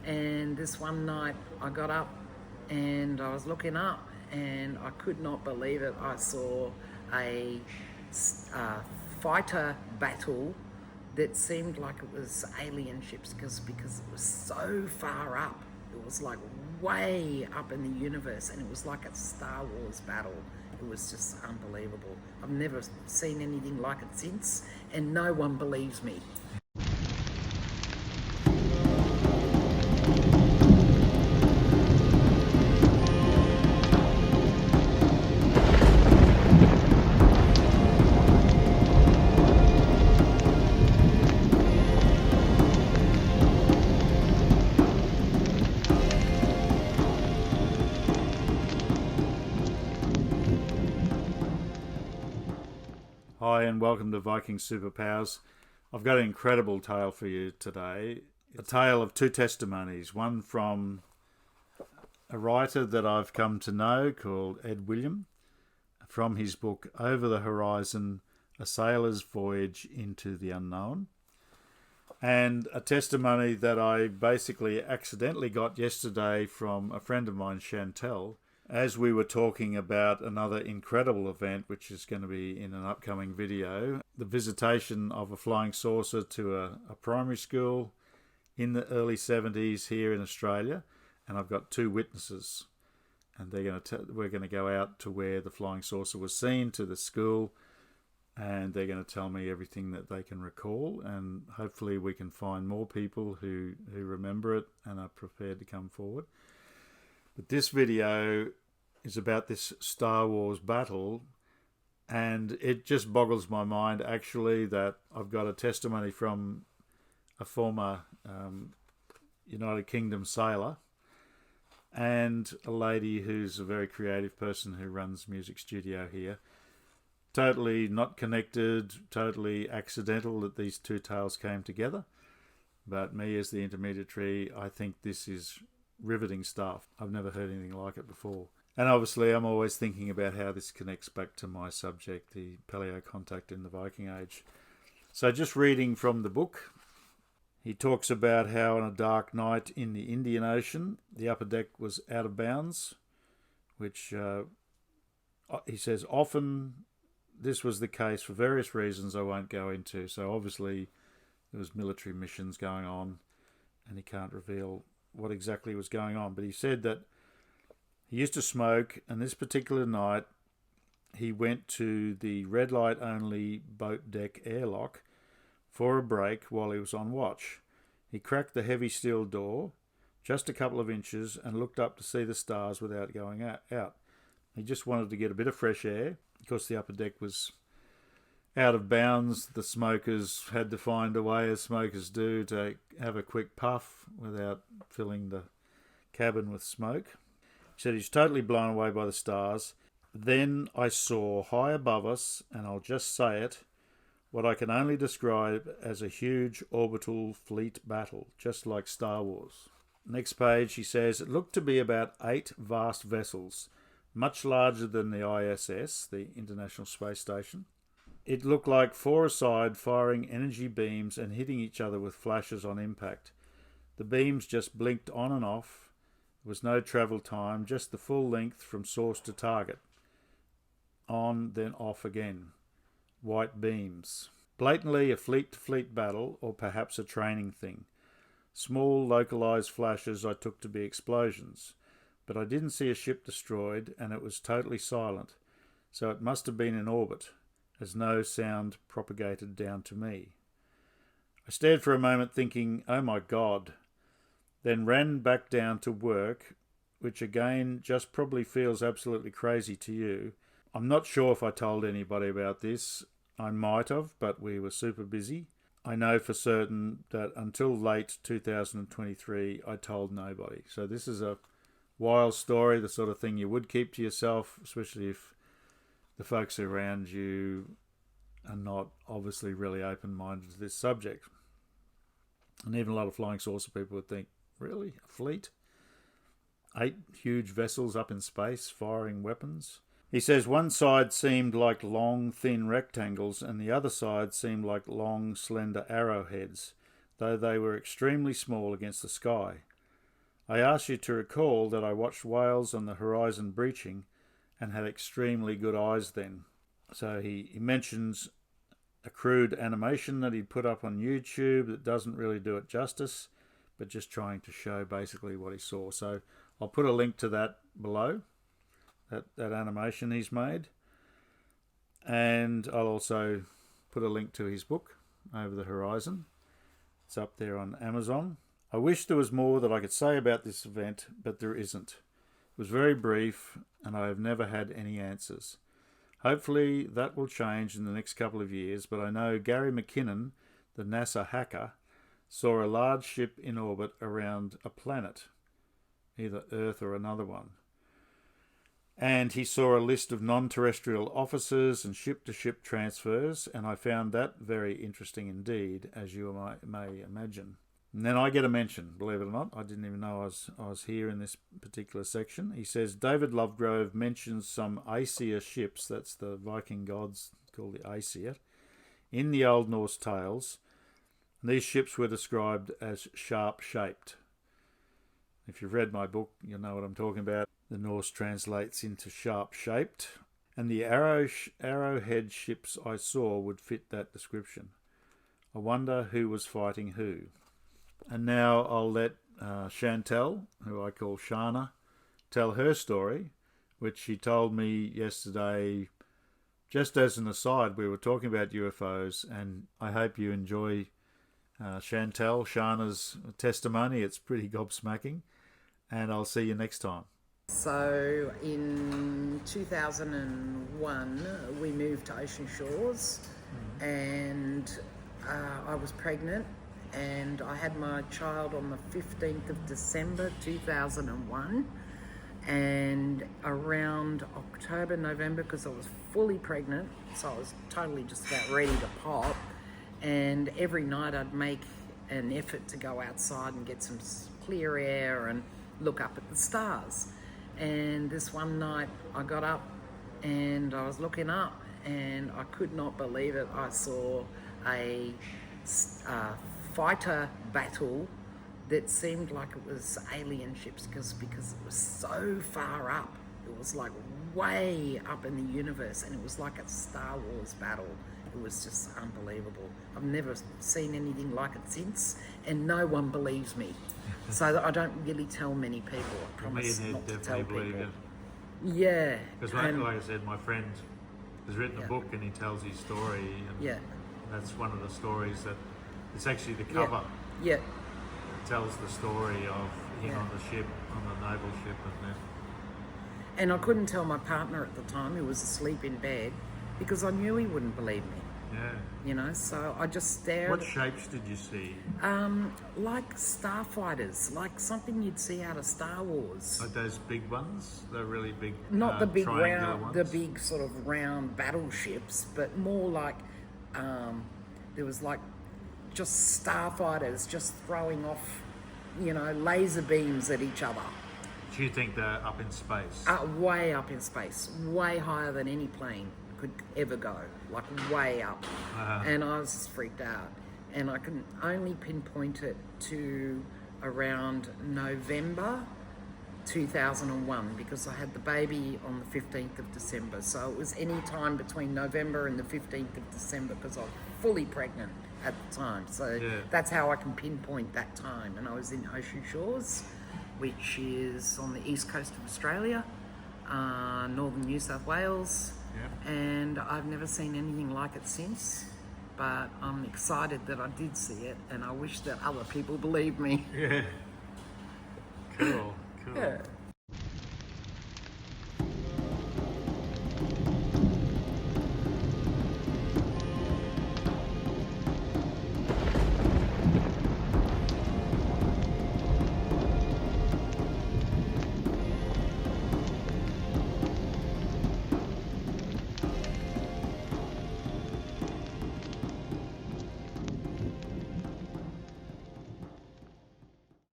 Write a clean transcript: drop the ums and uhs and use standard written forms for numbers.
And this one night I got up and I was looking up and I could not believe it. I saw a fighter battle that seemed like it was alien ships because it was so far up. It was like way up in the universe, and it was like a Star Wars battle. It was just unbelievable. I've never seen anything like it since, and no one believes me. Hi and welcome to Viking Superpowers. I've got an incredible tale for you today. A tale of two testimonies. One from a writer that I've come to know called Ed William, from his book Over the Horizon, A Sailor's Voyage into the Unknown. And a testimony that I basically accidentally got yesterday from a friend of mine, Chantal, as we were talking about another incredible event, which is going to be in an upcoming video, the visitation of a flying saucer to a primary school in the early 70s here in Australia. And I've got two witnesses, and we're going to go out to where the flying saucer was seen, to the school, and they're going to tell me everything that they can recall, and hopefully we can find more people who remember it and are prepared to come forward. But this video is about this Star Wars battle, and it just boggles my mind actually that I've got a testimony from a former United Kingdom sailor and a lady who's a very creative person who runs a music studio here. Totally not connected, totally accidental that these two tales came together. But me as the intermediary, I think this is riveting stuff. I've never heard anything like it before. And obviously I'm always thinking about how this connects back to my subject, the paleo contact in the Viking Age. So just reading from the book, he talks about how on a dark night in the Indian Ocean, the upper deck was out of bounds, which he says often this was the case for various reasons I won't go into. So obviously there was military missions going on, and he can't reveal what exactly was going on. But he said that he used to smoke, and this particular night he went to the red light only boat deck airlock for a break while he was on watch. He cracked the heavy steel door just a couple of inches and looked up to see the stars without going out. He just wanted to get a bit of fresh air. Because the upper deck was out of bounds, the smokers had to find a way, as smokers do, to have a quick puff without filling the cabin with smoke. He said he's totally blown away by the stars. Then I saw high above us, and I'll just say it, what I can only describe as a huge orbital fleet battle, just like Star Wars. Next page, he says, it looked to be about 8 vast vessels, much larger than the ISS, the International Space Station. It looked like 4 aside, firing energy beams and hitting each other with flashes on impact. The beams just blinked on and off. There was no travel time, just the full length from source to target. On, then off again. White beams. Blatantly a fleet-to-fleet battle, or perhaps a training thing. Small, localized flashes I took to be explosions. But I didn't see a ship destroyed, and it was totally silent, so it must have been in orbit, as no sound propagated down to me. I stared for a moment thinking, oh my God, then ran back down to work, which again just probably feels absolutely crazy to you. I'm not sure if I told anybody about this. I might have, but we were super busy. I know for certain that until late 2023, I told nobody. So this is a wild story, the sort of thing you would keep to yourself, especially if the folks around you are not obviously really open-minded to this subject. And even a lot of flying saucer people would think, really? A fleet? 8 huge vessels up in space firing weapons? He says one side seemed like long, thin rectangles and the other side seemed like long, slender arrowheads, though they were extremely small against the sky. I ask you to recall that I watched whales on the horizon breaching and had extremely good eyes then. So he mentions a crude animation that he'd put up on YouTube that doesn't really do it justice, but just trying to show basically what he saw. So I'll put a link to that below, that animation he's made. And I'll also put a link to his book, Over the Horizon. It's up there on Amazon. I wish there was more that I could say about this event, but there isn't. It was very brief, and I have never had any answers. Hopefully that will change in the next couple of years, but I know Gary McKinnon, the NASA hacker, saw a large ship in orbit around a planet, either Earth or another one. And he saw a list of non-terrestrial officers and ship-to-ship transfers, and I found that very interesting indeed, as you may imagine. And then I get a mention, believe it or not. I didn't even know I was here in this particular section. He says, David Lovegrove mentions some Aesir ships, that's the Viking gods called the Aesir, in the Old Norse tales. These ships were described as sharp-shaped. If you've read my book, you'll know what I'm talking about. The Norse translates into sharp-shaped, and the arrowhead ships I saw would fit that description. I wonder who was fighting who. And now I'll let Chantal, who I call Shana, tell her story, which she told me yesterday. Just as an aside, we were talking about UFOs, and I hope you enjoy Shana's testimony. It's pretty gobsmacking, and I'll see you next time. So in 2001, we moved to Ocean Shores, and I was pregnant, and I had my child on the 15th of December 2001, and around October, November, because I was fully pregnant, so I was totally just about ready to pop, and every night I'd make an effort to go outside and get some clear air and look up at the stars. And this one night I got up and I was looking up and I could not believe it. I saw a fighter battle that seemed like it was alien ships because it was so far up. It was like way up in the universe, and it was like a Star Wars battle. It was just unbelievable. I've never seen anything like it since, and no one believes me. So I don't really tell many people. I promise not to tell people. Yeah. Because like I said, my friend has written a book and he tells his story, and that's one of the stories that it's actually the cover. Yeah. It tells the story of him on the ship, on the naval ship, and I couldn't tell my partner at the time, who was asleep in bed, because I knew he wouldn't believe me. Yeah. You know, so I just stared. What shapes did you see? Like starfighters, like something you'd see out of Star Wars. Like those big ones? They're really big. Not the big round, ones? the big sort of round battleships, but more like there was like just starfighters just throwing off, you know, laser beams at each other. Do you think they're up in space? Way up in space, way higher than any plane could ever go, like way up. And I was just freaked out. And I can only pinpoint it to around November 2001 because I had the baby on the 15th of December. So it was any time between November and the 15th of December because I was fully pregnant at the time. So that's how I can pinpoint that time. And I was in Ocean Shores, which is on the east coast of Australia, northern New South Wales, and I've never seen anything like it since, but I'm excited that I did see it, and I wish that other people believed me. Yeah. Cool. Yeah.